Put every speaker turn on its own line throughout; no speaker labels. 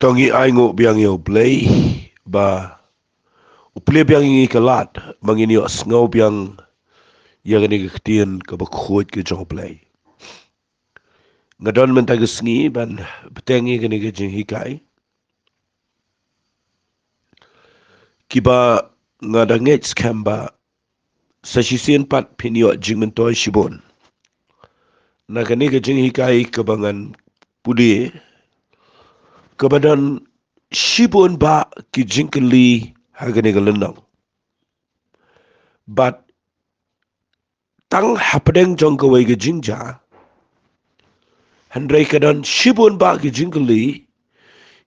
Tongi aingo biang yo play ba uple biang ngi kalat mangini os ngau biang yagani ktien ka ba khoj ke jong play ngadon men tag sngi ban betengi gani ke jing hikai kiba ngadangets kamba sa sisien pat pinyo jingmen toy shibon nagani ke jing hikai kabangan pudi kabadan shibon ba ki Jingkylli hagani ke lenang but tang hapdeng jong ka wei ke jingja handrai kadan shibun ba ke Jingkylli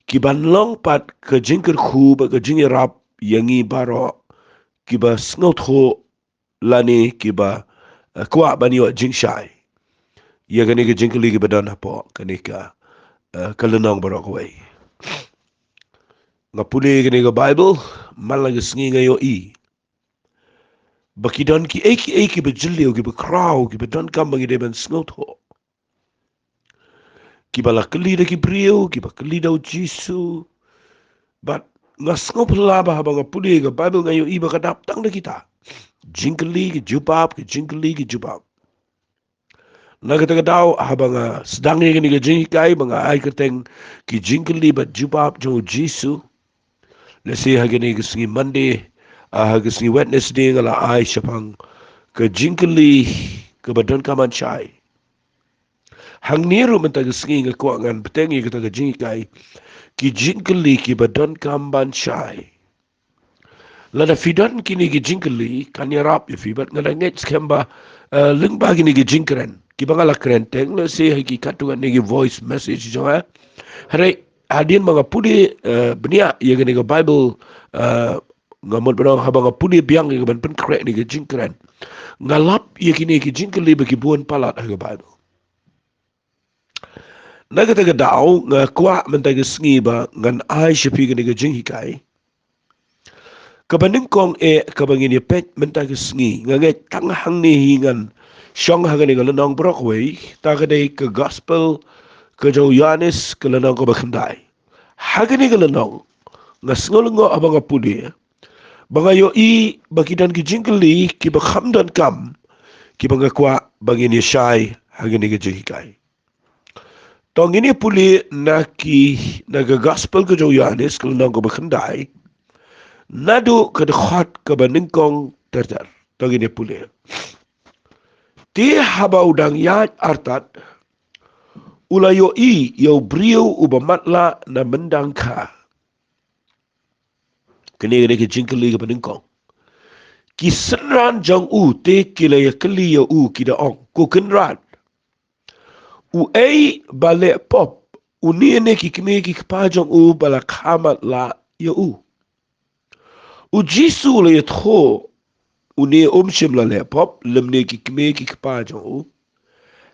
ki ban long pat ke jingker khu ba ke jingi rap yangi baro ki ba sngot ho lani ki ba kwa bani wa jing Shai ya gani ke Jingkylli ki badan hapo kani ka kalenong baro ko wei ngapuli gani ke Bible malang sngi ngayo i bakidon ki eki bejilio ki bekrau ki bedon kambang ide ban sngot ho ki bala kelida ki brio ki ba kelida o Jisu but ngasngop laba habang puli ga Bible ngayo iba kadap tang na kita Jingkylli ki jubab nagata daw habang sedang ni ga jingkai banga ay kateng ki Jingkylli ba jubab jo Jisu lesi hagani ga singi Monday haga singi Wednesday ngala ay syapang ke Jingkylli ke badan kaman Shai hang niru mentag singi nga kuangan betengi kata ga jingkai ki Jingkylli ki badan kamban Shai lada fidan kini ki Jingkylli kanya rap ya fibat ngada nget skemba lingba kini ki jingkren ki bangala krenteng le se ki katungan ni ki voice message jo hare adin mga pudi benia ya gani ki Bible ngamot berang habang pudi biang ki ban pen krek ni ki jingkren ngalap ya kini ki Jingkylli bagi buan palat ha Bible nagata ga daw nga kwa mentag sngi ba ngan ai shapi gani ki jinghikai kabaning kong kabangin ni pet mentag sngi nganget tang hang ni hingan syong hagani ga lenong Brockway tagaday ka gospel ka jo Yanis ka lenong ko bakandai hagani ga lenong nga sngolngo abang apudi bangayo i bakidan ki Jingkylli ki bakhamdan kam ki bangakwa bangin ni Shai hagani ga jinghikai tong ini puli naga gospel ke jo Yanis kalau nang ko bakandai nadu ke dekat ke baningkong terjar tong ini puli ti haba udang yat artat ulayo i yo brio ubamatla na mendangka kini ke Jingkylli ke baningkong ki senran jong u te kilaya kli yo u kida ong ko kenrat u ei bale pop uniene ki kime ki kpajong u bala kamat la ya u Jisu le tho uni umshim la le pop lemne ki kime ki kpajong u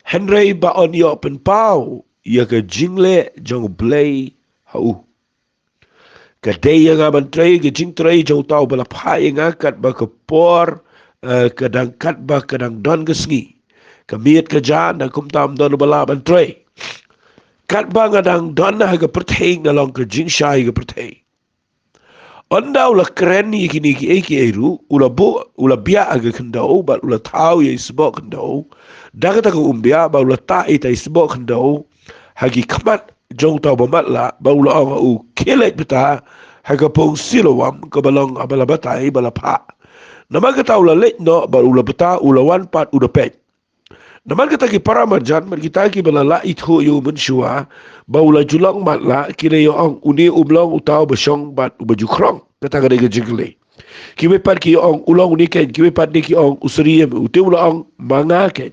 henry ba on yo pen pau ya ka jingle jong blay ha u ka deya nga ban trei ki jing trei jong tau bala phai nga kat ba ka por kadang kat ba kadang don gesngi kamiet ka jan na kumtam don bala ban trei kat ba ngadang don na ga pertei ngalong ka jing Shai ga pertei onda ula kren ni kini ki eki eru ula bia aga kendau ba ula tau ye sebok kendau daga ta umbia ba ula ta ita sebok kendau hagi kamat jong tau ba matla ba ula anga u kelet beta haga pong silowam ka balong abala batai bala pa namaga ta ula let no ba ula beta ula wan pat uda pet naman kita ki para marjan kita ki balala itho yo menshua baula julang matla kile yo ang uni umlong utaw basyong bat ubaju krong kata ga de Jingkylli ki we pat ki ong ulong uni ken ki we pat ki ong usriem uti ulong manga ken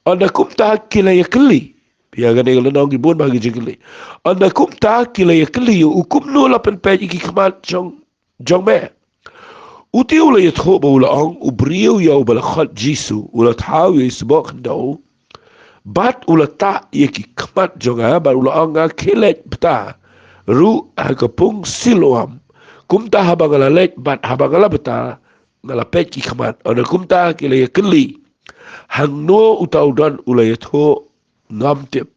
anda kumta kile ya kli ya ga de lenong ki bon bagi Jingkylli anda kumta kile ya kli ukum no la pen pe ki kmat jong me uti ula yatho ba ula ang ubriyo ya ubala khat Jisu ula thaw ya isbok ndaw bat ula ta yaki kmat jonga ba ula anga kelet beta ru hakapung siloam kumta habangala let bat habangala beta ngala pet ki kmat ana kumta kile ya kli hangno utaw dan ula yatho ngam tip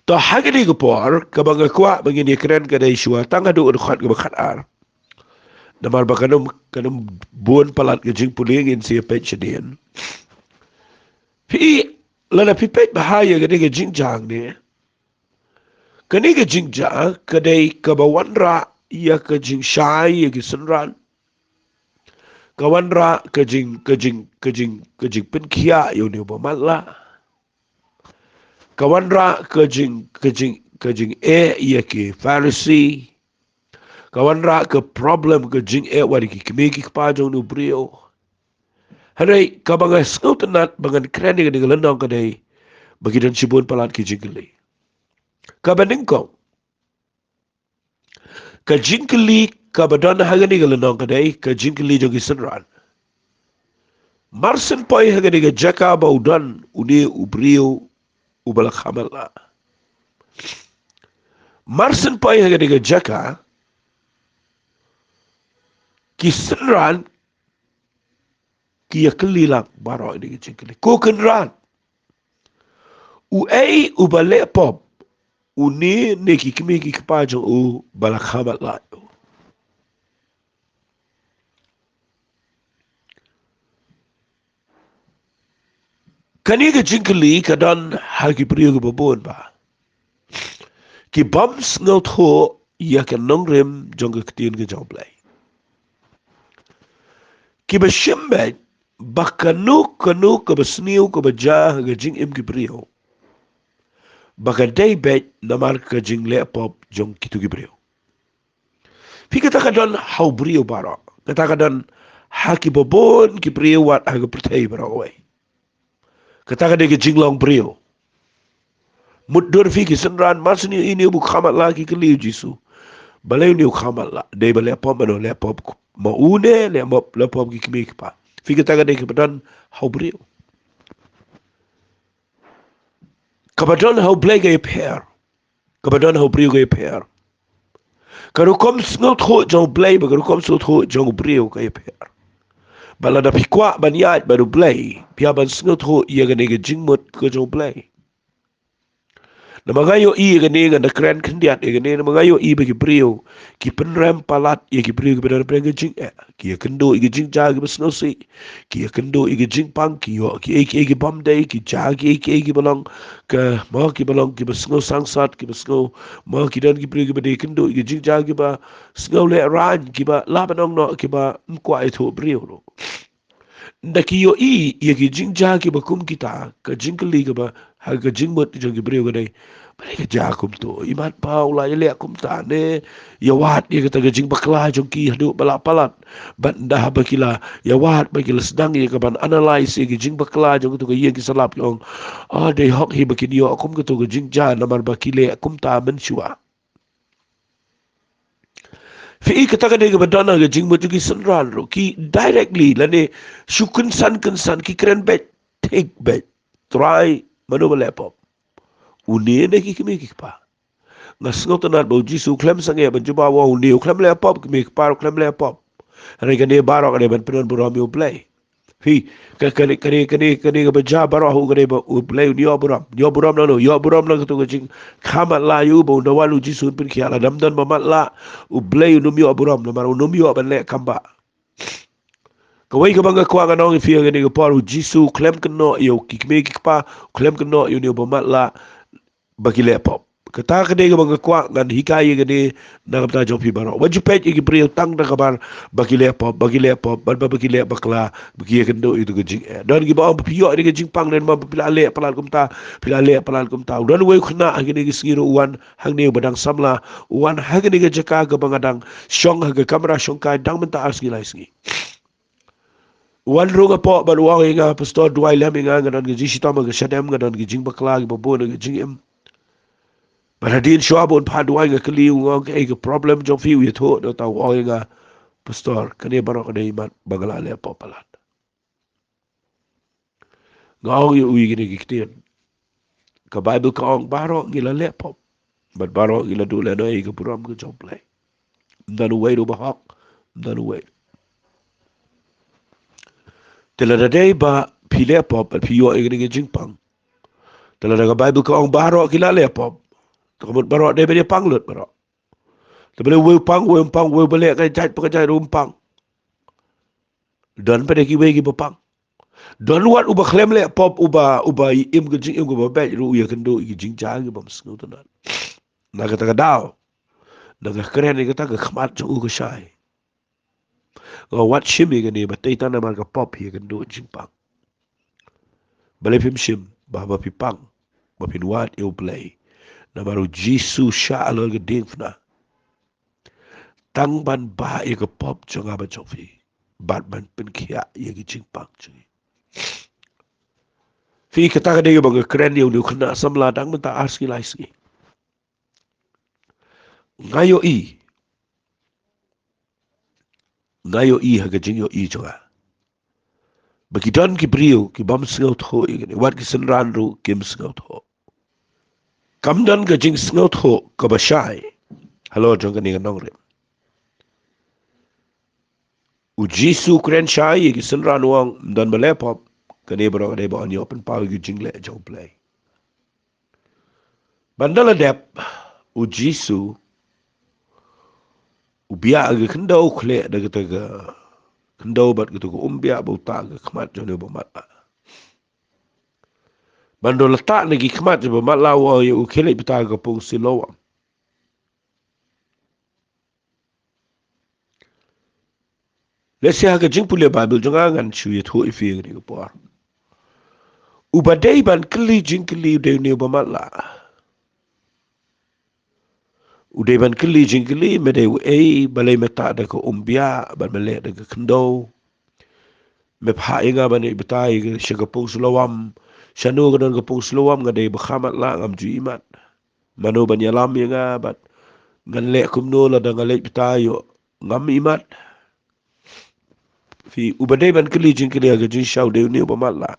to hagani ko por kabang kwa bangini kren kadai shua tanga do khat ko khat ar namar kanum buon palat ke jing puling in si pension pi lana pi pet bahaya gani ke jing jang ne kani ke jing jang kadai kabawanra ya ke jing shai ya ke sunran kawanra ke jing pen kia yo ne bo mala kawanra ke jing ya ke pharisee kawanra ke problem ke jing wari ki kemeki pa jong no brio hanai kabanga skautanat bangan krani ke ngalendong kadai bagi dan sibun palat ki Jingkylli kabaningko ka Jingkylli kabadan hagani ngalendong kadai ka Jingkylli jogi senran marsen poi hagani ke jaka baudan uni ubrio ubala khamala marsen poi hagani ke jaka ki senran ki yaklilang baro ini ke Jingkylli ko kenran u ei ubale pop uni neki kimi ki kapajo u balakhamat la kani ke Jingkylli kadan hagi priyo ke babon ba ki bams ngot ho ya ke nongrem jong ke tin ke joblay ki bashimbe bakanu kanu ke basniu ke bajah ke jing im ki priyo bakadai bet namar ke jing le pop jong kitu ki priyo fi kata kadan hau priyo bara kata kadan haki babon ki priyo wat haga pertai bara oi kata kadan ke jing long priyo mudur fi ki senran masni ini bu khamat lagi ke liu jisu balai ni khamat la de balai pop mano le pop ma une le pop ki kimi pa fi kata kadan ke badan hau priyo kabadan hau play ke pair kabadan hau priyo ke pair karu kom snot ho jong play ba karu kom snot ho jong priyo ke pair bala da pikwa ban yat baru play pia ban snot ho ia ga nege jingmot ko jong play na magayo i ga nege na kran kandiat ga nege na magayo i ba ki priyo ki penrem palat ia ki priyo ki benar benar jing ki kendo i jing ja ki basno si ki kendo i jing pang ki yo ki bam day ki ja ki balong ke ma ki balong ki basno sangsat ki basno ma ki dan ki priyo ki ba de kendo i jing ja ki ba snow le ran ki ba labanong no ki ba mkwa itu priyo no ndaki yo i ki jing ja ki ba kum kita ka Jingkylli ka ba ha ka jing mot jong ki breu ka dai ba ka ja kum to imat pau la ile kum ta ne ya wat ye ka jing bakla jong ki hadu bala palat ban dah ba kila ya wat ba kila sedang ye ka ban analyze ye ki jing bakla jong to ka ye ki salap yong de hok hi ba ki yo kum ka to ka jing ja namar ba kile kum ta men shua fi kata kan ke badana ke jing mot ki senral ro ki directly lane shukun san kan san ki kren bet take bet try mano laptop uni ne ki kimi ki pa ngas ngotan bo jisu klem sange ban juba wa uni klem laptop ki mi pa klem laptop re ke ne baro ke ban penon bro mi play fi kani ke baja baro hu ke ba play ni yo buram no yo buram no to ke jing khamat la yu bo no walu jisu pin ki ala dam dan ba mat la u play no mi yo buram no maro no mi yo ban le kamba kawai ka banga kwa nong fi ga ni ga paru jisu klem kno yo kikme kikpa klem kno yo ni ba mat la bagi le pop kata ka de ga banga kwa ngan hikaye ga ni na ga ta jopi baro waju pet ki priyo tang da kabar bagi le pop ban bagi le bakla bagi ga ndo itu ga jing don gi ba piyo ni ga jing pang nen ma pila le palal kum ta don we khna ga ni gi siro wan hang ni badang samla wan hang ni ga jaka ga banga dang shong ga kamera shong ka dang menta asgi lai sgi wan runga po ban wa nga pastor duai lam nga ngan gi jishita ma ga shadam ngan gi jing bakla gi bo na gi jing em Baradin shwabon pa duai nga kali nga ga problem jo fi wi tho do ta wa nga pastor kani baro ka dai man bagala le po palat nga wi wi gi gi kiten ka bible ka ong baro gi la le po but baro gi la du le no ga puram ga jo play dan way do ba hak dan way tela da dai ba pi le po pi yo gi gi jing pang tela da bible ka ong baro gi la le po Kamut barok dia beli panglut barok. Tapi we beli kerja pekerja rumpang. Dan pada kiwe ki bepang. Dan wat uba klaim le pop uba im ke jing im ke babet ru ya kendo ki jing ja ki bam snu tanan. Na kata daw. Na keren ni kata khmat jo ke Shai. Wat shimi ke ni batai tanah mar ke pop hi kendo jing pang. Bale pim shim ba pipang. Ba pin wat eu play. Na baru Jisu sha alo ke dingfna. Tang ban ba ye ke pop jo ngaba jofi. Bat ban pin kia ye ki jing pang chui. Fi kata ka dia bang keren dia udah kena samla dang minta aski laisi. Ngayo i haga jing yo i juga. Bagi dan ki brio ki bam sengau tho igani wat ki senran ru kim sengau tho. Kam dan ka jing sengau tho ka ba Shai. Halo jong ka ni ka nong rem. U Jisu keren Shai ki senran wang dan melepop kani bro ka ba anyo pen pau ki jing le jong play. Bandala dep u Jisu ubia aga kendau khle da kata ga kendau bat gitu ko umbia bau ta ga khmat jone bo mat. Bando letak lagi khmat je bo mat lawa ye u khele bita ga pung silowa. Lesia ga jing pule Bible jonga ngan chu ye tho ifi ni ko por. Ubadai ban kli Jingkylli de ne bo mat la. Udai ban kli Jingkylli me de balai meta da ko umbia ban mele da ga kendau. Me pha inga ban ibtai ga shagapung sulawam shanu ga ga pung sulawam ga dei bakhamat la ngam ju imat manu ban yalam inga bat ngan le kumno la da ngale ibtai yo ngam imat fi ubadai ban kli Jingkylli ga jin shau de ni bamat la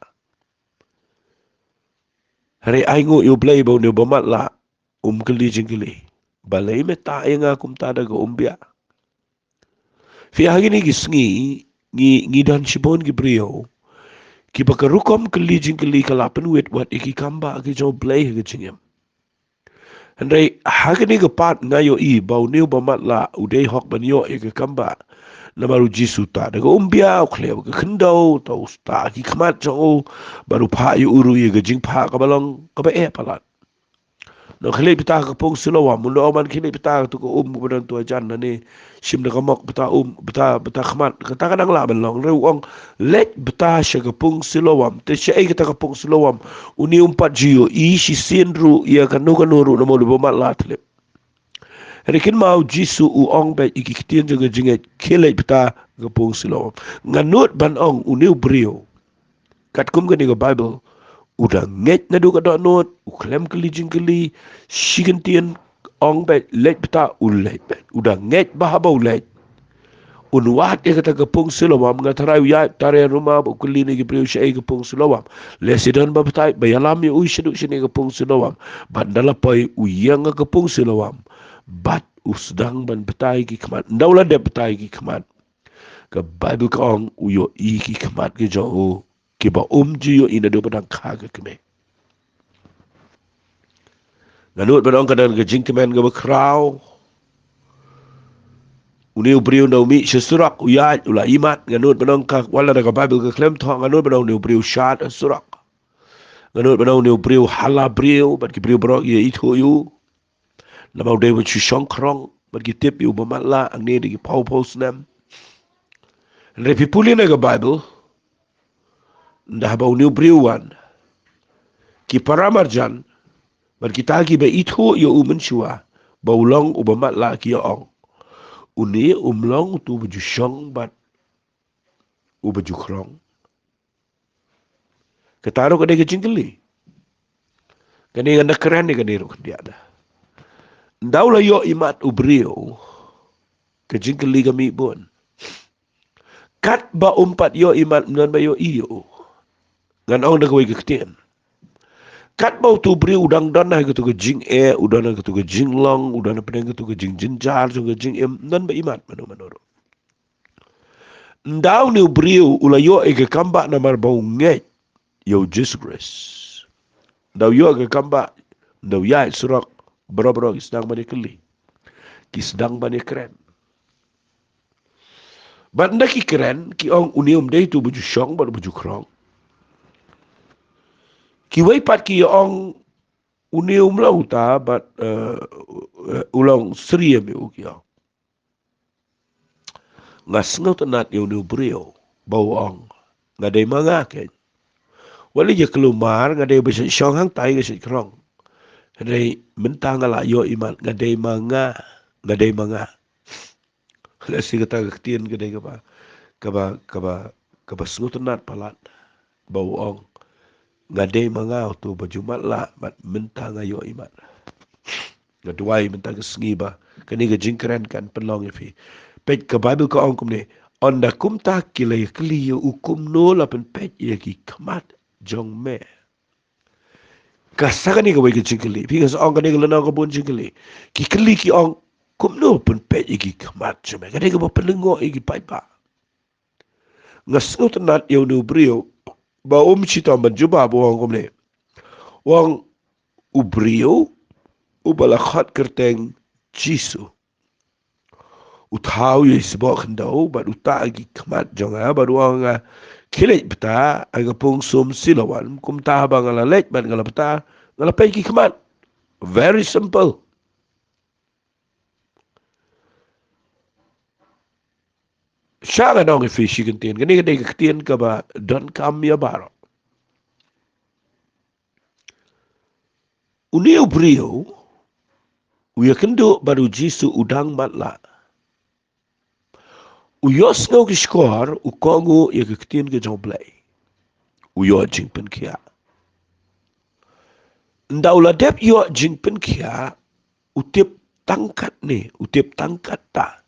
hari aingo yo play bo ni bamat la kli Jingkylli balai me ta inga kum ta da ga umbia fi hari ni gisngi ngi dan shibon gi brio ki bakarukom kli Jingkylli kalapen wet wat iki kamba ki jo play ga jingem andai hagani ga pat ngayo i bau new bamat la udai hok ban yo iki kamba na baru Jisu ta daga umbia khle ga khndau to sta ki khmat jo baru pha yu uru ye ga jing pha ka balong ka ba e palat no khle pita ka pung sulo wa mun do man khle pita tu ko ko dan tu jan na ni sim da mok pita pita khmat ka ta kadang la ban long reu ong let pita sha ka pung sulo wa te sha e ka pung sulo wa uni umpat jio i si sinru ya ka no ru no mo do mat la tle Rekin mau Jisu u ong ba iki kitien jaga jinget kele pita ka pung sulo nganut ban ong uniu brio kat kum ga ni ga Bible udah nget na du ka do not u klem kli Jingkylli shigentien ong bet let beta ulet bet udah nget bahaba ulet unwat e kata kapung silawam ngatarai ya tare rumah bu kli ni gibriu shai kapung silawam lesidan ba betai bayalam ya u shidu shini kapung silawam bandala pai uyang kapung silawam bat usdang ban betai ki kmat ndaula de betai ki kmat ka Bible ka ong uyo i ki kmat ki jo ki ba jiyo ina do padang kaga keme nanut padang kadang ke jingkemen ke bakraw uni ubriu no mi surak uyat ula imat nanut padang ka wala da ka Bible ke klem tho nanut padang ni ubriu shat surak nanut padang ni ubriu hala briu bat ki briu bro ye itu yu na mau de chu shong krong bat ki tip yu bamatla ang ni di pau post nam repi pulina ka Bible dah bau new briwan ki paramarjan bar kita ki be itu yo umenshua baulong ubamat la ki ong uni umlong tu baju shong bat ubaju krong ketaro kade ke Jingkylli kani ngana keren ni kani ro dia ada ndaula yo imat ubrio ke Jingkylli kami bon kat ba umpat yo imat nan ba yo iyo ngan ong da kowe ketien kat bau tu bri udang dan na gitu ke jing udang na gitu ke jing long udang na pedang gitu ke jing jinjar juga jing nan ba imat mano ndau ni brio ulayo ke kamba na mar bau nget yo Jesus Christ ndau yo ke kamba ndau ya surak Bro-bro ki sedang bani keli. Ki sedang bani keren. Banda ki keren, ki ong unium day tu baju syong, baru baju krong. Ki waipat ki ong unium lah uta, but ulang seriam yo ki ong. Ngas ngau tenat yo unium brio, bau ong. Ngadai manga ken. Wali je kelumar, ngadai baju syong hang tai ke krong. Ngadai mentang ala yo iman, ngadai manga, ngadai manga. Lasi kata ketien kedai kaba sengut tenat palat bau ong ngadai mangau tu baju matla mat mentang ayo imat ngaduai mentang kesengi ba kani ke jingkeren kan penlong yafi pet ke bible ko ong kumne onda kumta kile kli ukum no la pen pet ye ki kamat jong me kasagani ke ke jingkeli pingas ong kani ke lena ko bun jingkeli ki kli ki ong kum no pen pet ye ki kamat jong me kani ke ba pelengo ye ki pai ba ngasnut nat yo nu brio ba cita menjuba buang komne wang ubrio ubala khat kerteng jisu utau ye sebab kendau ba uta agi khamat jonga ba ruang kilet beta aga pung sum silawan kum ta ba ngala lek ban ngala beta ngala pai ki khamat very simple Shai nong fi shi kentien kani kadai ketien ka ba Donkam ya baro Uniu brio uya kendo baru jisu udang matla uyos ngau ki skor ukongu ya ketien ke joblay uyo jingpen kia ndaula dep yo jingpen kia utip tangkat ni utip tangkat ta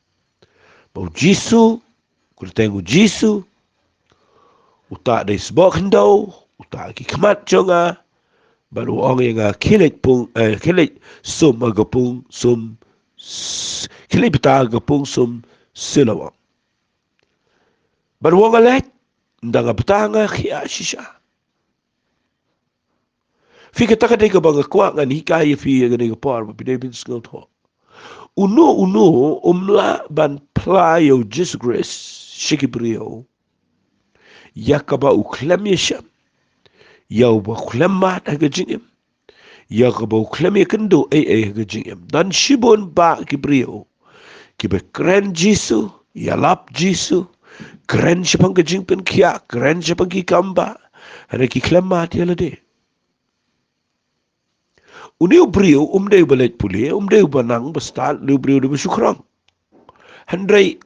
bau jisu kurtengu jisu uta dai sebok hendau uta ki kemat jonga baru orang yang kilit sum agapung sum kilit beta agapung sum silawam baru orang lek ndang beta nga khia shisha fi kata kata ke bang kwa ngan hikaya fi ngani ke par bi de bin skil tho uno umla ban playo disgrace shikibrio yakaba uklem yesham yau ba kulemat aga jingim ya ba uklem yakendo aga jingim dan shibon ba kibrio kibe kren jisu yalap jisu kren shipang ke jingpen kia kren shipang ki kamba ada ki klemat yalade uniu brio umdeu balet puli umdeu banang bestal lu brio de syukrang handrai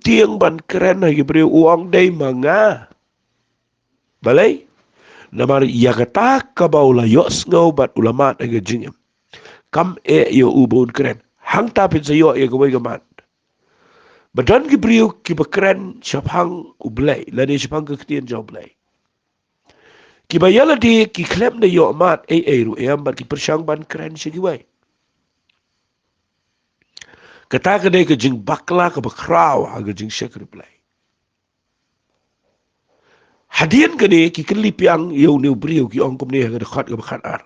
tiang ban keren hagi brio uang dei manga balai namari ia kata kabaula yos ngau bat ulamat aga jingim kam yo ubon keren hang tapin sa yo ya gawai gamat badan ki brio ki bakren syapang ublay lani syapang ketien jawblay ki bayala di ki klem na yo mat ru bat ki persyang ban keren sigiway kata kadai ke jing bakla ke bakraw aga jing syakri play hadian kene ki kelip yang yo ne brio ki ongkom ne ga khat ga khat ar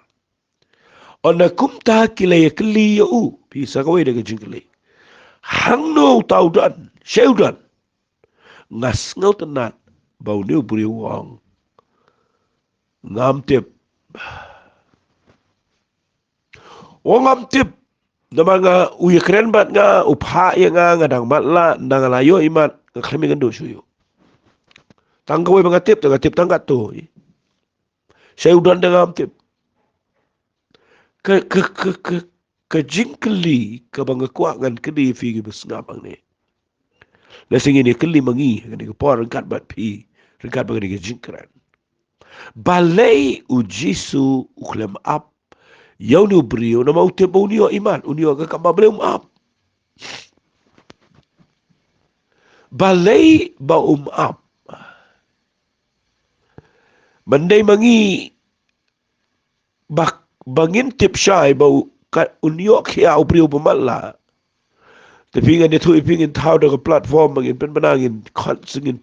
ona kumta kile kli yo bisa kawai daga jingkili hang no taudan sheudan ngas ngau tenat bau ne brio wong ngam tip ngam tip namanga uya keren bat nga upha ya nga ngadang matla ndang layo imat ngakhlemi ngendo suyo tanggawe bangatip tanggat tu saya udah dengan tip ke jingkeli ke bangga kuangan kedi figi besngapang ni lesing ini keli mangi kani ke por kat bat pi rekat bagi ke jingkran balai ujisu uklem up yau ni brio nama utip unio iman unio ke kamba belum up balai ba up mandai mangi bak bangin tip Shai bau kat unio kia ubrio pemala tapi kan dia tu ipingin tahu dengan platform bangin penangin kat sengin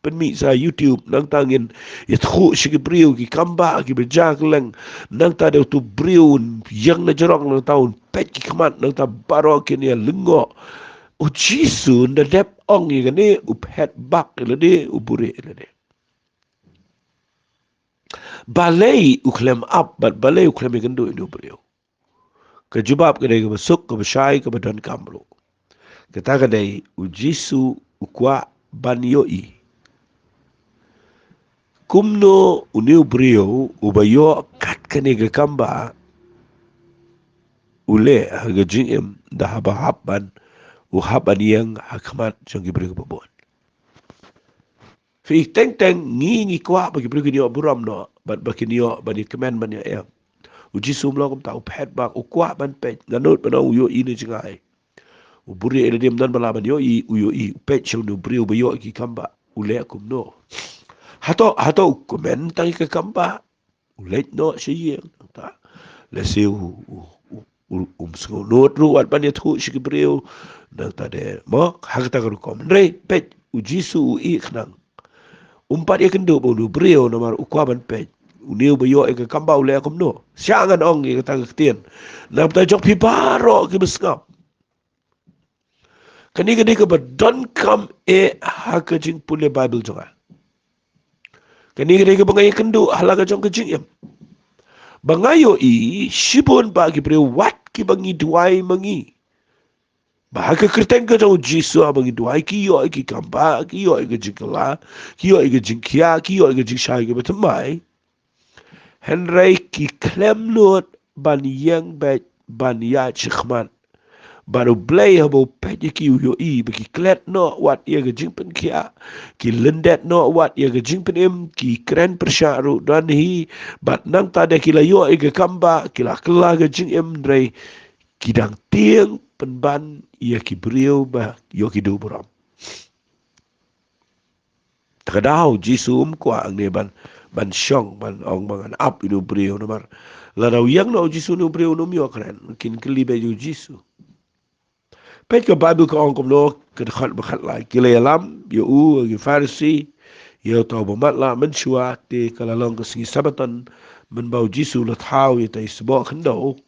penmi sa YouTube nang tangin it khu shi briu ki kamba ki bejak leng nang ta de tu briu yang na jorong nang taun pet ki khamat nang ta baro ki ne lengo u jisu na dep ong ni ne u pet bak le de u bure le de balei u klem up but balei u klem gen do in briu ke jubab ke de ke besuk ke Shai ke Donkam lo kata ke de u jisu u kwa ban yoi kumno uniu brio ubayo kat kene ke kamba ule haga jingem da haba haban u haban yang hakmat jong brio babon fi teng teng ngi kwa bagi brio ni buram no bat bagi ni bani kemen ban ya uji sumlo kum tau pet bak u kwa ban pet nganut bana u yo ini jingai u buri ele dem dan bala ban yo i u yo i pet chong no brio bayo ki kamba ule kumno hato komen tang ke kamba ulet no siyeng ta le siu so not ruat ban ya thu shi breu na ta de mo hakta ko kom re pet u jisu i khnang umpat ya kendo bo breu na mar ukwa ban pet u neu bo yo e ka kamba ule kom no syangan ong e ta tien na ta jok pi baro ki besngap kani kani ka ba don kam e hakajing pule bible jonga kani kani ka bangai kendo halaga jong ka jing bangayo i shibon ba ki bre wat ki bangi duai mangi ba ka kriten ka jong jisu bangi duai ki yo ki kamba ki yo ki jingkala ki yo ki jingkia ki yo ki jingshai ki betamai henry ki klem not ban yang bet ban ya chikhman baru blay habo pet ki yo i ki klet no wat ye ki jingpen kia ki lendet no wat ye ki jingpen em ki kren persyaru dan hi bat nang ta de ki la yo ki kamba ki la kela ki jing em dre kidang tiang penban ia ki brio ba yo ki do buram kadau jisum kwa ang ne ban syong ban ong bangan up inu brio nomar la daw yang no jisu no brio no mio kren kin klibe yo jisu pet ke bible ko ong kom no ke khat bakhat lai ki le lam yo u ki farisi yo to bo mat la men shua te kala long ke singi sabatan men bau jisu la thau ye tai sbo khando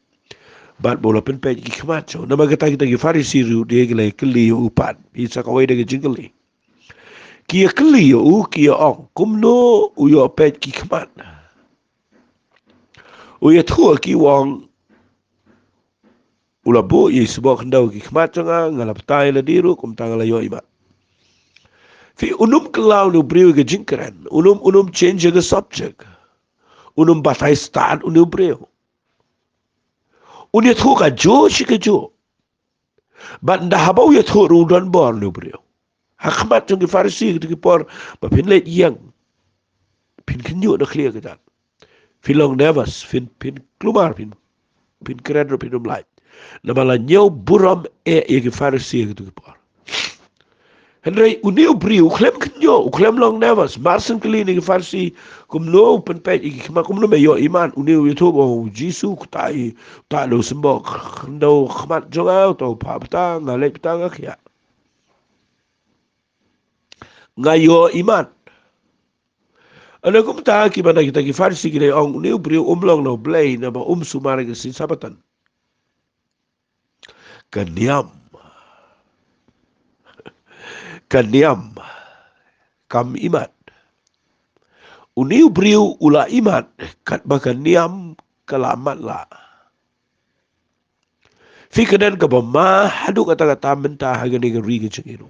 bat bola pen pet ki khmat cho na ma kita ki farisi ru de ke le kli yo upat pi sa ko de ke jingkylli ki kli yo u ki ong kom no u yo pet ki khmat u ye thua ki wong ula bo ye sbo khando ki khmat changa ngala ptai la diru kum tang la yo ima fi unum kelau no brio ke jingkran unum change the subject unum batai start unum brio unia thu ka jo shi ke jo bat nda habau ye thu ru don bor no brio hakmat jong ki farisi ki por ba pin let yang pin kinyo na clear ke dan fi long nevers pin klumar pin kredro pin light na mala nyau buram ye ki farisi ki por Henry uniu brio klem kinyo klem long nevers marsen klini ki farsi kum no pen pe ki ma kum no me yo iman uniu youtube o jisu kutai ta lo sembo ndo khmat jonga to pa ta na le ta nga khia ngayo iman ana kum ta ki bana kita ki farsi ki le ong uniu brio umlong no blay na ba sumare ki sin sabatan kaniam kam iman uniu brio ula iman kat bakan niam kalamat la fikadan ka bama hadu kata menta hagani ga ri ge chengiru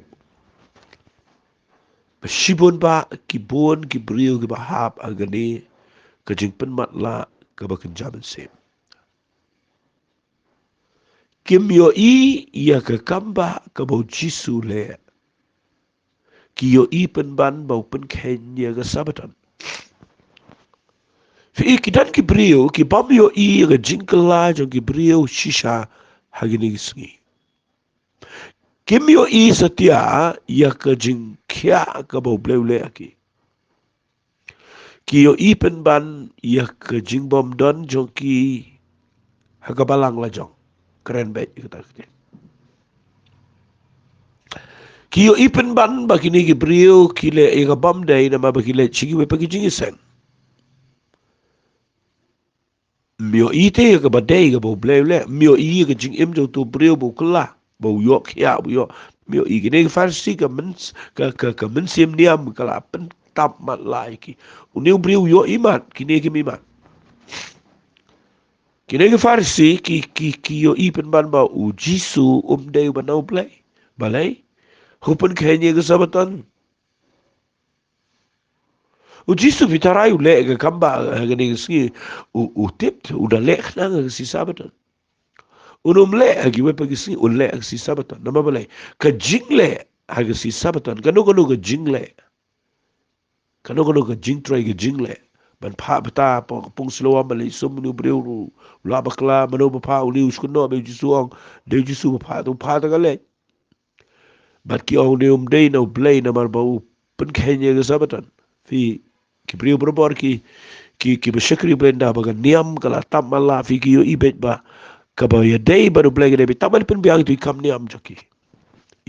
bashibon ba kibon ki brio ki bahap agani ka jingpen mat la ka bakan jaban sem kimyo i ya ka kamba ka bau jisu le ki yo i pen ban bau pen kenya ga sabatan fi kidan ki brio ki bam yo i ga jingkala jo ki brio shisha hagini singi kim yo i satia ya ka jingkya ka bau bleule aki ki yo i pen ban ya ka jingbom don jo ki hagabalang la jong keren bet kita Kio ipen ban ba kini ki brio kile e ka bam dai na ma ba kile chigi we pa ki jingi sen. Mio ite ka ba dai ka bo ble ble mio I ka jing im jo tu brio bo kala bo yo kya bo yo mio I kini farsi ka men sim niam kala pen tap mat lai ki. Uniu brio yo imat kini ki mimat. Kini ki farsi ki yo ipen ban ba u jisu dai ba nau ble. Balai hupen kenya ke sabatan. O jisu vitarai u le ke kamba ke ni ski u tip u da le khna ke si sabatan. Unum le agi we pagi si u le si sabatan. Nama balai ka jingle agi si sabatan. Kanu ka jingle. Kanu ka jing try ke jingle. Ban pa bata pung slowa malai sum nu breu la bakla mano pa u li uskuno be jisu ong de jisu pa ta ka le. Bat ki au neum day no play na marbau pen kenya ke sabatan fi ki priu berbor ki besyakri blenda baga niam kala tam mala fi ki yo ibet ba ka ba ya day baru play ke debi tamal pen biang tu ikam niam jaki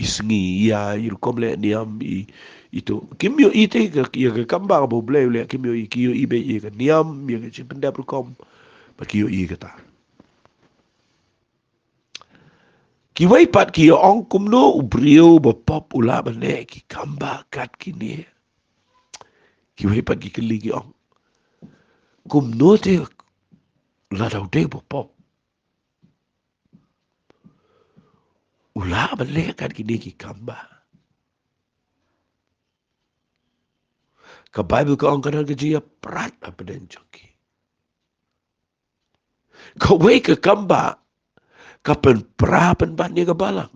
isngi ya ir komle niam I itu kimyo ite ka ya ke kamba ba play le kimyo ki yo ibet ye ka niam ye ke pen da kom ba ki yo I kata ki wai pat ki yo ong kumno ubrio ba pop ula ba ne ki kamba kat ki ne ki wai pat ki kili ki ong kumno te la dau de ba pop ula ba le kat ki ne ki kamba ka bible ka ong kana ke jia prat apa den joki ka wai ka kamba ka pen pra pen ban ni ka balang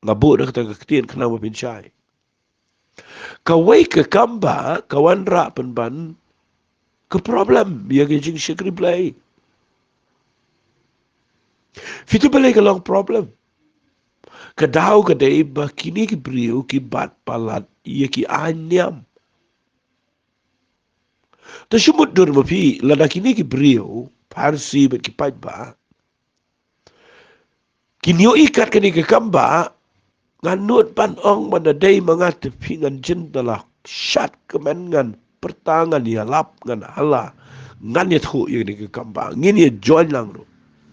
ngabu na kata ketien kana mo pin Shai ka wai ka kamba ka wan ra pen ban ka problem ya ke jing shikri play fitu balik ka long problem ka dau ka dei ba kini ki brio ki bat palat ye ki anyam ta shumut dur mo pi la da kini ki brio parsi bet ki pat ba kinyo ikat kini ke kamba ngan nut pan ong mana day mangat pingan jendela syat kemen ngan pertangan ya lap ngan hala ngan ya thu ye ni ke kamba ngin ye join lang ro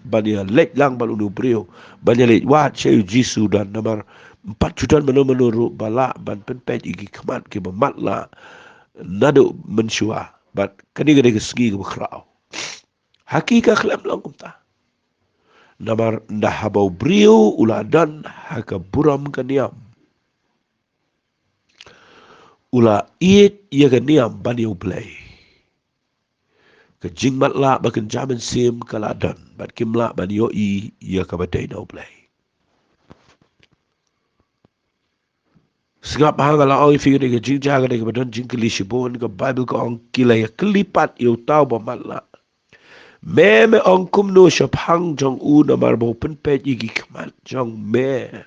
ban ya lek lang bal unu brio ban ya lek wat che jisu dan namar 4 juta mano ro bala ban pen pet igi kmat ke mat la nado mensua bat kani gade ke ski ke krau hakika khlem lang kumta namar ndahabau brio uladan haka buram kaniam ula iet ia kaniam bani ublay ke jingmat la bakan jamin sim kaladan bat kimla bani yoi ia kabadai na ublay Segap hanga la oi figur ke jingjaga ke badan jingkylli shibon ke bible ko ong kilaya kelipat iu tau ba matla me ong kumno shaphang jong u na marbo penpet igi kmat jong me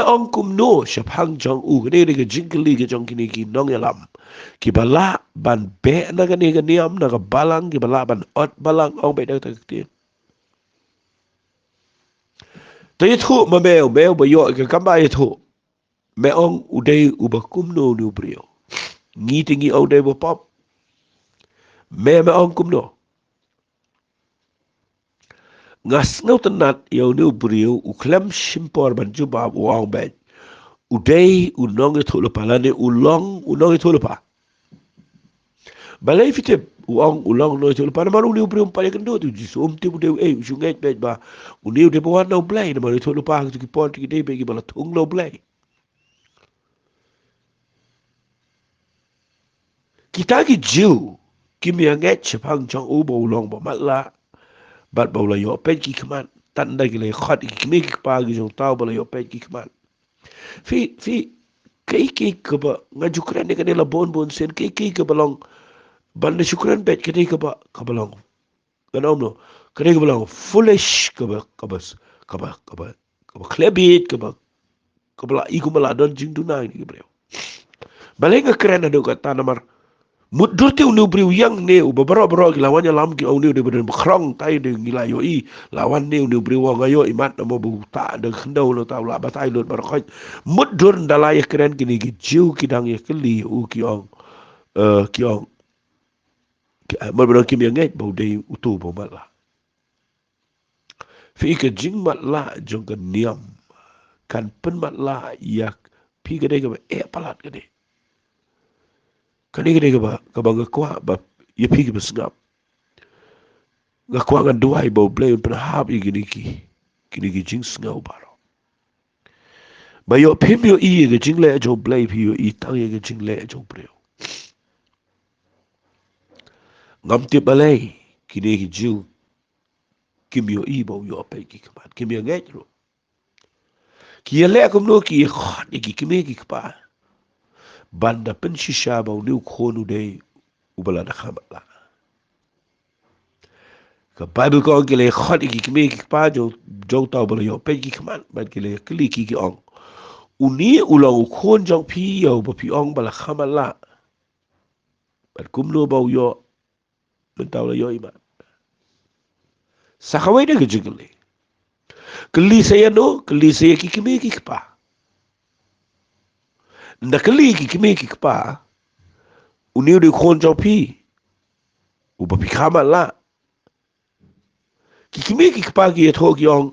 ong kumno shaphang jong u kene ke jingkylli ke jong kini ki nong yalam ki bala ban be na kene ke niam na ka balang ki bala ban ot balang ong be dak ti te thu ma meo ba yo ke kamba ye thu me ong udai uba kumno nu brio ngi tingi ong dai bo pop me ong kumno ngas ngau tenat yo nu brio u klem simpor ban juba u ong be udai unong itu lepa lane ulong unong itu lepa balai fitip uang ulang no itu lepa nama uni ubri umpai kendo tu jisu umti bude sungai bet ba uni ude bawa no blai nama itu lepa tu kipon tu kidei bagi bala tung no blai kita ki jiu kimi anget chepang chong u bo ulong ba matla bat ba ula yo pet ki kman tanda ki le khat ki kimi ki pa ki jong tau bala yo pet ki kman fi kai ke ba ngajukran ne kanela bon sen kai ke balong banda syukran bet kene ka balong kanom no kene ka balong foolish ka ba klebit ka ba iku mala don jing dunai ni bro balai nga keren ado kata namar Mudur te unu briu yang ne ubabara lawannya lam ki unu de beren bakrong tai de ngila yo I lawan ne unu briu wang ayo imat namo bu ta de khendau lo ta la batai lo barakoi mudur ndala ya keren kini ki jiu kidang ya keli u ki ong ki ong mal bero kim yang ngai bau de utu bau mat la fi ke jing mat la jong ke niam kan pen mat la yak pi ke de ke palat ke de kan ke ba ngakwa ba ya pi ke besngap ngakwa ngan duai bau blay pen hab I gini ki jing sngau baro ba yo pim yo I ke jing le jo blay pi yo I tang ye ke jing le jo breu ngam ti balai kini ki jiu kim yo I bau yo pe ki kamat kim yo ngai ro ki le kum no ki khot ki kimi ki pa banda pen shisha bau ni khonu de ubala da khamala ka bible ko ki le khot ki kimi ki pa jo ta bala yo pe ki kamat ba ki le kli ki ong uni ulang khon jong pi yo ba pi ong bala khamala ba kum no bau yo mentau la yo ima sakawai de ke jingkylli keli saya no keli saya ki kimi ki pa nda keli ki kimi ki pa uni de khon jong pi u ba pi khamala ki kimi ki pa ki tho ki ong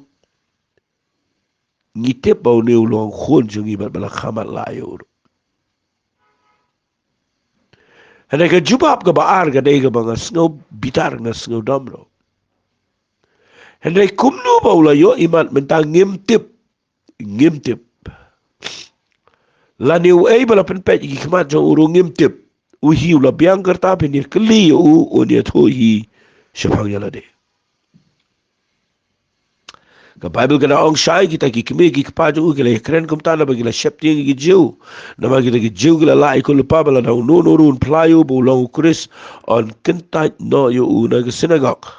ni te bau ne ulong khon jong I bala khamala yo hana ka jubab ka baar ka dei ka banga snow bitar nga snow domro hana kumno baula yo iman mentang ngimtip la ni ei bala pen pe ki kmat jo uru ngimtip u hi la biang karta pe ni kli u ni tho hi shafang yala de ka bible kana ong shai kita ki kme ki pa jo ki le kren kum ta la ba ki la shepting ki jiu na ma ki ki jiu ki la la ko le pa bala no no run playo bu long chris on kinta no yo u na ki synagogue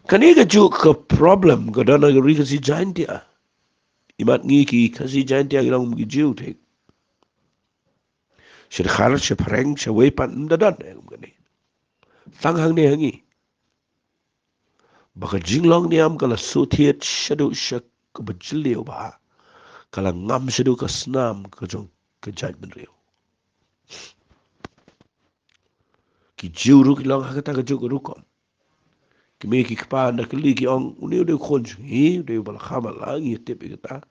kani ka ju ka problem ka dana ka ri ka si jain dia imat ngi ki ka si jain dia ki long ki jiu te shir khar she phreng she we pan da dan kani tang hang ne hangi baka jinglong niam kala suthiet shadu shak ka bajliu ba kala ngam shadu ka snam ka jong ka judgment reo ki jiuru ki long hakata ka jog rukom ki me ki kpa na kli ki ong uni de khonj hi de bal khamal la ngi tep ki ta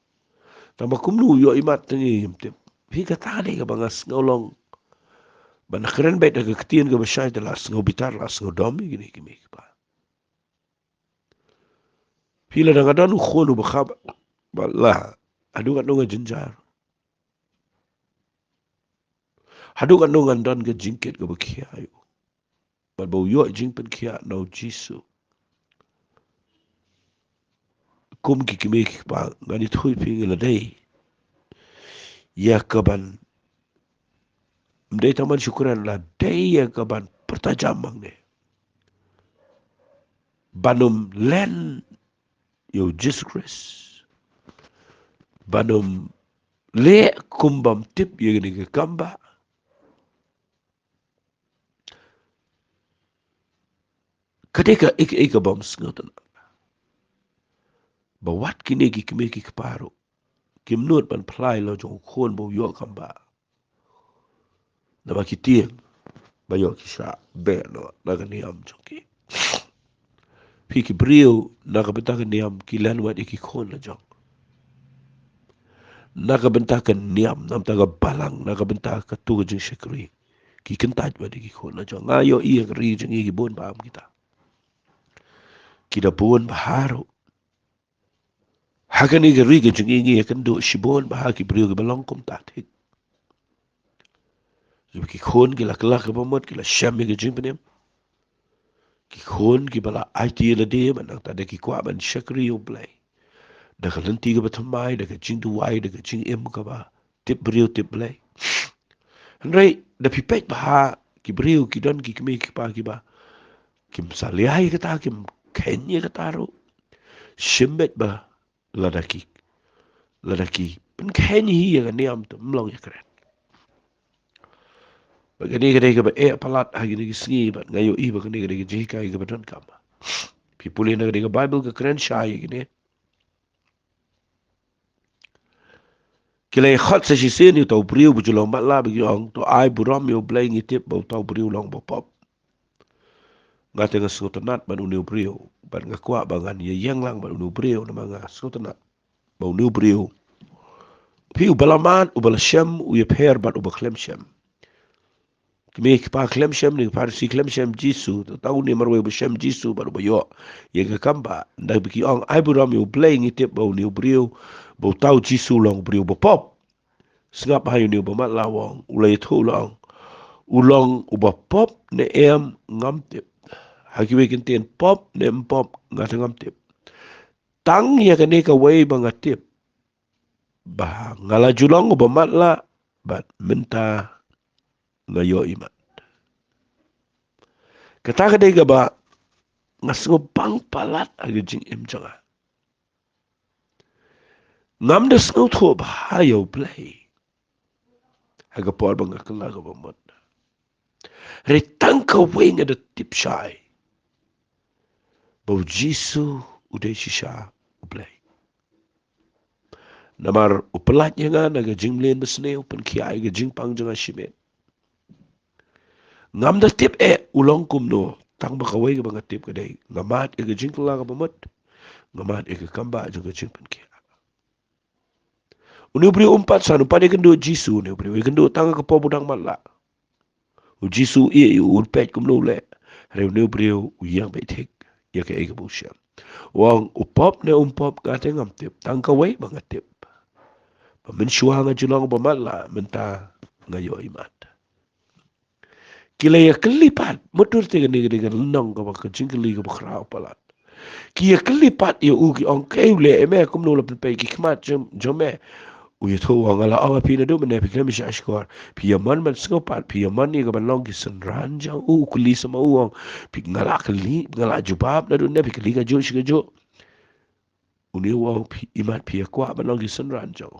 tama kumnu yo imat ni tep hi ka ta de ka bangas ngolong ban khren bet ka ktien ka bashai de las ngo bitar las ngo dom ki ni ki me ki pa pila da gadanu khonu ba khab balla adu ka no jinjar hadu ka no ngan ka jingket ka bakhia ayo bal bo yo jingpen khia no jisu kum ki me ki pa ngani thui pi la dei ya kaban mdei taman syukuran la dei ya kaban pertajam mangne banum len yo Jesus Christ banum le kumbam tip ye ni ke kamba kadeka ik bam sngotan ba wat kini ki kime ki kparo kim not ban plai lo jong khon bo yo kamba na ba kitien ba yo ki sha be no na ga ni am joki pi ki brio na ga beta ni am ki lan wat ki khon la jong na ga benta ka niam nam ta ga balang na ga benta ka tu jing shekri ki kentaj ba ki khon la jong ayo i ri jing ki bon ba am kita bon baharo hakani ga ri ga jing ngi kan do shibon ba ki brio ga balong kum ta thik ki khon ki lak lak ba mot ki la sham ki jing penem ki khon ki bala IT la de man ta de ki kwa ban shakri yo play da ka lanti ga batamai da ka jing du wai da ka jing em ka ba tip brio tip play rai da pi pek ba ki brio ki don ki kme ki pa ki ba kim saliai ka ta kim kenye ka taro shimbet ba ladaki pen kenye hi ga niam to mlong ya kret Bagani gede ke ba palat hagi ni singi ba ngayo I bagani gede ke Jingkylli ke ba Donkam. Pipuli na gede ke Bible ke keren Shai gini. Kila khat sa si ni tau priu bu julong matla bagi ong to ai buram yo blai ngitip bau tau priu long bo pop. Ngate nga sotanat ban uniu priu ban nga kwa bangan ye yang lang ban uniu priu na mga sotanat. Bau uniu priu. Pi ubalaman ubalashem u ye per ban ubaklem shem. Kimi pa klem shem ni pa si klem shem Jisu tau ni marwe bu shem Jisu ban ubayo. Ye nga kamba nda bagi ong ai buram yo blai ngitip bau uniu priu bau tau Jisu long priu bo pop. Sengap hayu ni ubamat lawang ulai tu long ulong uba pop ne ngam tip. Hakiwe kintien pop ne pop ngata ngam tip. Tang ya kene ka wei banga tip. Bah ngala julong ubamat la bat minta ngayo imat. Kata ka dega ba ngasungo pang palat agi jing janga. Ngam de sngo tu ba hayo play. Haga por banga kala ka bamot. Retang ka wei ngada tip Shai. Bau Jisu udah shisha ublay. Namar upelatnya nga naga jinglen besne upen kiai ga jingpang janga shimet. Ngam da tip ulong kumno tang bakawai ga banga tip kadai. Ngamat ga jingkla ga bamut. Ngamat ga kamba janga jingpan kia. Uni ubri umpat san upade kendo Jisu ni ubri kendo tang ka po budang matla. U Jisu urpet kumno le. Hari uni ubri uyang baitik ya ka ega busyam. Wang upop ne umpop gate ngam tip tang kawai banga tip. Mensyua nga julong bamatla menta ngayo imat. Kila ya kelipat mutur tiga dengan lenong ka baka Jingkylli ka bakrao palat. Kia kelipat ya ugi ong keule eme kum nula penpai ki kmat jome. Uya tu wang ala awa pina do mene pikna misha ashkor. Pia man skopat pia man ni ka banlong ki senranjang kuli sama uang. Pik ngala keli ngala jubab na do ne pik liga jo shika jo. Uni wang imat pia kwa banlong ki senranjang.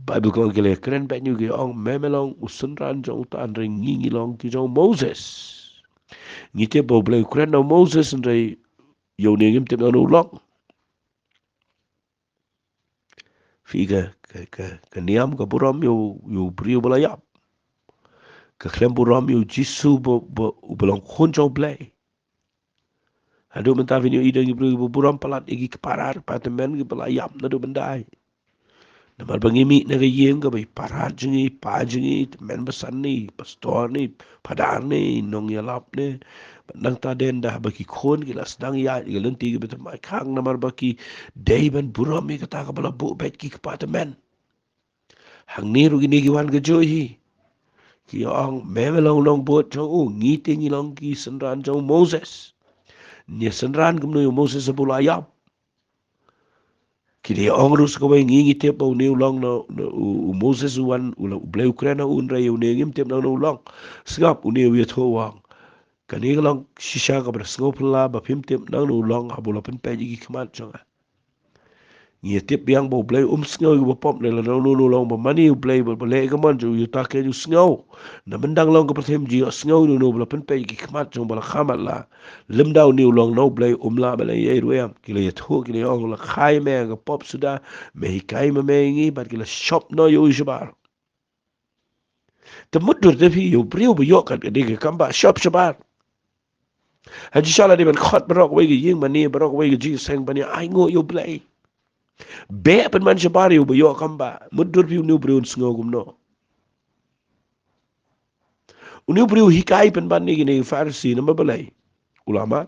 Bible kong kile keren pe nyu ki ong memelong usun ran jong ta andre ngi long ki jong Moses. Ngi te bo ble keren no Moses andre yo ne ngim te no long. Figa ka niam ka buram yo brio bala yap. Ka klem buram yo Jisu bo belong khon jong ble. Adu menta vinyo ida ngi brio buram palat igi keparar patemen gi bala yap na do bendai. Namar bangimi na gayem ka bay parat jengi, pa jengi, men besan ni, pastor ni, padar ni, nong yalap ni, nang taden dah baki khon gila sedang ya, gila lenti gila betul mai kang namar baki day ban buram mi kata ka bala bu bet ki kapata men. Hang ni rugi ni giwan ka johi. Ki ong memelong long bot jong ngiti ngi long ki senran jong Moses. Ni senran kumno yung Moses sa bulayap. Kiri ongrus ko bay ngingi tip au new long na Moses wan ula blay Ukraina unra yu ningim tip na long skap uni wi thowang kani long shisha ka ber skopla ba pim tip na long abula pen peji ki kmat changa ngi tip yang bo blay sngo yu pop le la long ba mani yu blay ba le ka man ju yu ta ke yu sngo na bendang long ka pathem ji sngo nu bla pen peji ki kmat chang bala khamat la lim daw ni long no blay la ba le ye ruam ki le tho ki le ong la khai me ga pop suda me kai me ngi ba ki la shop no yu shabar te mudur de fi yu priu bu yok ka de ka kamba shop shabar haji shala de ben khot barok we gi ying mani barok we gi ji seng bani ai ngo yu blay be pen man shabar yu bu yok kamba mudur fi nu priu sngo gum no Uni priu hikai pen ban ni gini farsi na mabalay ulama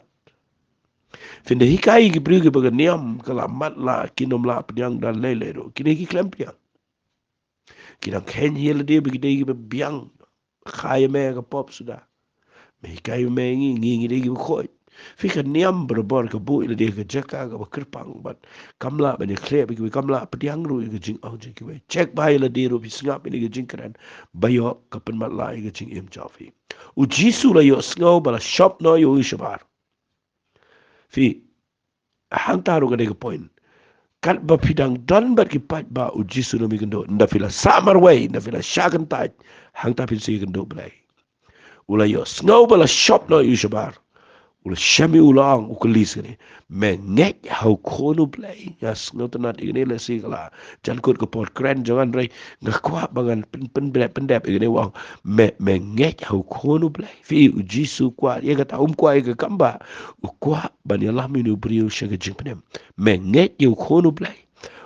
finde hikai gi priu gi baga niam kala mat la kinom la penyang dan lele do kini gi klempiang kina ken hiel de bi de gi biang khaye me ga pop suda me hikai me ngi de gi khoi fi ka niam berbor ka bu ile de ga jaka ga kirpang bat kamla be ne kle bi kamla penyang ru gi jing au jing ki check bai la de ru bi ngap ni gi jing kran bayo ka pen mat la gi jing em chafi u Jisu la yo sngo bala shop no yo shabar fi hang taru ga de point kat ba pidang dan bat ki pat ba uji sunami gendo nda fila samar way nda fila shakan taj hang ta pin si gendo blai ula yo snow bala shop no yu shabar ula shami ulang ukulis ni me ngek hau kono blai ya snow tanat ini la si kala jan kot ko pot kren jangan rai ngakwa bangan pendep ini wang me ngek hau kono blai fi uji su kwa ye kata kwa ye kamba ukwa ban ya lah minu brio shaga jingpenem me ngek hau kono blai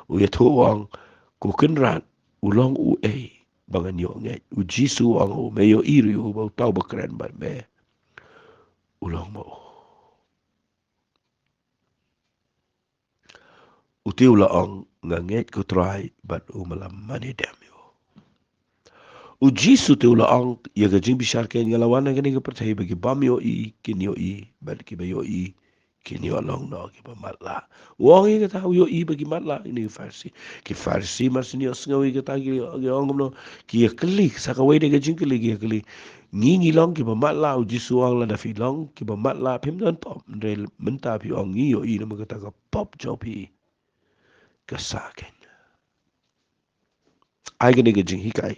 u ya to wang ko kenran ulang u bangan yo ngek uji su wang u me yo iri u bau tau bakren ban me ulang mo utiu la ong nganget ko try but malam mani dem yo uji su tiu la ong ye ga jing bishar ke ngalawan ga ni ga percaya bagi bam yo kin yo but ki ba yo kin yo long no ki ba matla wong ye ga ta yo bagi matla ini farsi ki farsi mas ni os ngawi ga ta ki ong no ki ye klik sa ka we de ga jing klik ye klik ngi long ki ba matla uji su ong la da fi long ki ba matla pim don pop re menta pi ong ngi yo no ma ga ta ka pop jopi kasakin ai gani ga jing hikai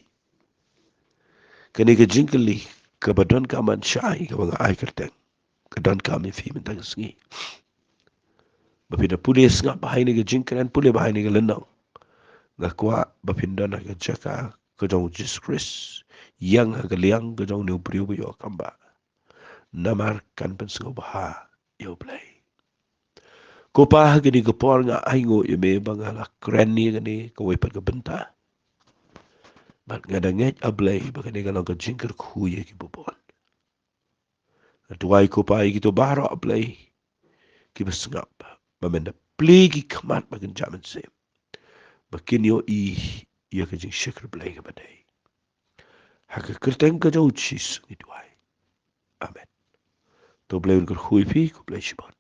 kani ga Jingkylli ka ba Donkam an Shai ka ba ai kerteng ka Donkam fi min tang sngi ba pina pulis nga ba ni ga Jingkylli an pule ba ni ga lenang nga kwa ba pinda na ga jaka ka jong Jesus Christ yang ga liang ga jong ne priu ba yo kamba namar kan pen sngo ba yo play ko pa ga ni ga por nga ai ngo ye me ba nga la kren ni ga ni ka we pa ga benta bat nga da nget ablay ba ka ni ga ka Jingkylli ku ye ki bobon tuai ko pa ki to baro ablay ki besngap mamenda plegi kmat bagen jaman se bakin yo ya ka jing shikr blay ka badai haka kerteng ka jau chis ni tuai amen to blay un kar khui pi ko blay shibon